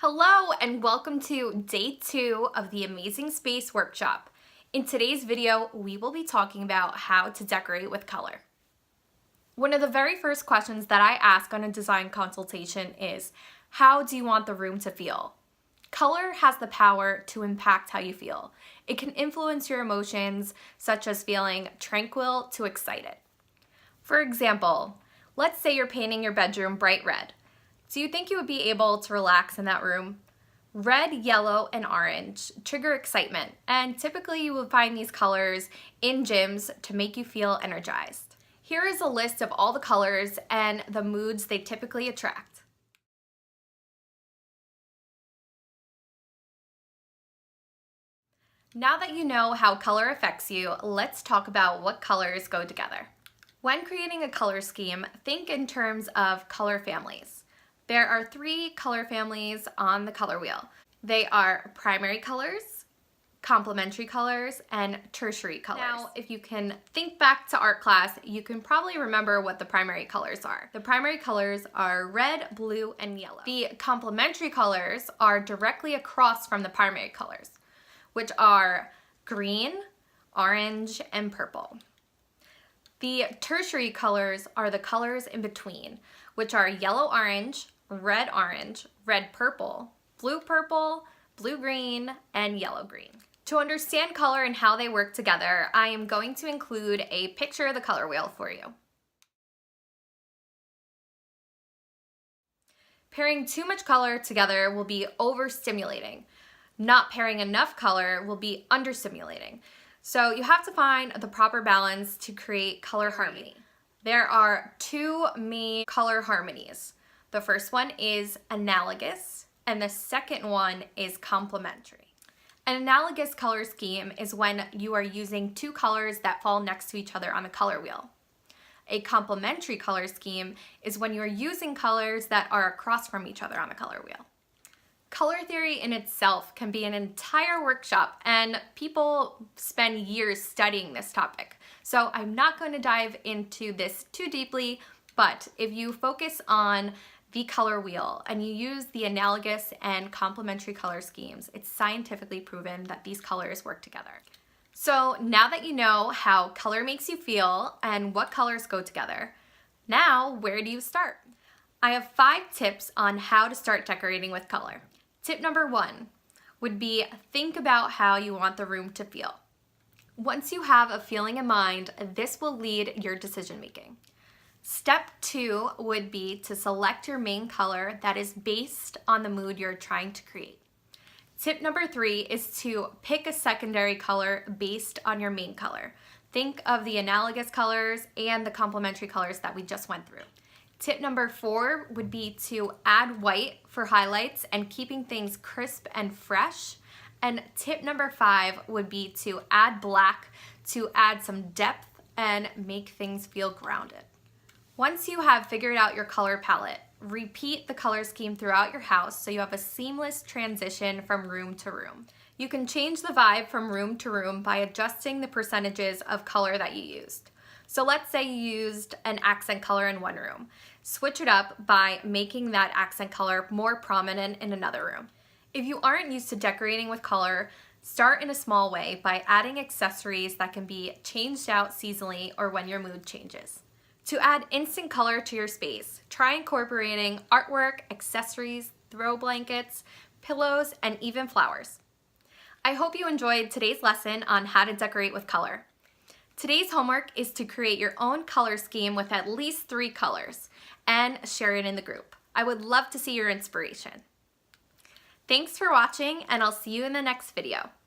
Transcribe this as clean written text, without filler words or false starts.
Hello and welcome to day 2 of the Amazing Space workshop. In today's video, we will be talking about how to decorate with color. One of the very first questions that I ask on a design consultation is, how do you want the room to feel? Color has the power to impact how you feel. It can influence your emotions, such as feeling tranquil to excited. For example, let's say you're painting your bedroom bright red. Do you think you would be able to relax in that room? Red, yellow, and orange trigger excitement, and typically you will find these colors in gyms to make you feel energized. Here is a list of all the colors and the moods they typically attract. Now that you know how color affects you, let's talk about what colors go together. When creating a color scheme, think in terms of color families. There are 3 color families on the color wheel. They are primary colors, complementary colors, and tertiary colors. Now, if you can think back to art class, you can probably remember what the primary colors are. The primary colors are red, blue, and yellow. The complementary colors are directly across from the primary colors, which are green, orange, and purple. The tertiary colors are the colors in between, which are yellow-orange, red-orange, red-purple, blue-purple, blue-green, and yellow-green. To understand color and how they work together, I am going to include a picture of the color wheel for you. Pairing too much color together will be overstimulating. Not pairing enough color will be understimulating. So you have to find the proper balance to create color harmony. There are 2 main color harmonies. The first one is analogous, and the second one is complementary. An analogous color scheme is when you are using 2 colors that fall next to each other on a color wheel. A complementary color scheme is when you are using colors that are across from each other on a color wheel. Color theory in itself can be an entire workshop, and people spend years studying this topic. So I'm not going to dive into this too deeply, but if you focus on the color wheel and you use the analogous and complementary color schemes, it's scientifically proven that these colors work together. So now that you know how color makes you feel and what colors go together, now where do you start? I have 5 tips on how to start decorating with color. Tip number 1 would be think about how you want the room to feel. Once you have a feeling in mind, this will lead your decision making. Step 2 would be to select your main color that is based on the mood you're trying to create. Tip number 3 is to pick a secondary color based on your main color. Think of the analogous colors and the complementary colors that we just went through. Tip number 4 would be to add white for highlights and keeping things crisp and fresh. And tip number 5 would be to add black to add some depth and make things feel grounded. Once you have figured out your color palette, repeat the color scheme throughout your house so you have a seamless transition from room to room. You can change the vibe from room to room by adjusting the percentages of color that you used. So let's say you used an accent color in one room. Switch it up by making that accent color more prominent in another room. If you aren't used to decorating with color, start in a small way by adding accessories that can be changed out seasonally or when your mood changes. To add instant color to your space, try incorporating artwork, accessories, throw blankets, pillows, and even flowers. I hope you enjoyed today's lesson on how to decorate with color. Today's homework is to create your own color scheme with at least 3 colors and share it in the group. I would love to see your inspiration. Thanks for watching, and I'll see you in the next video.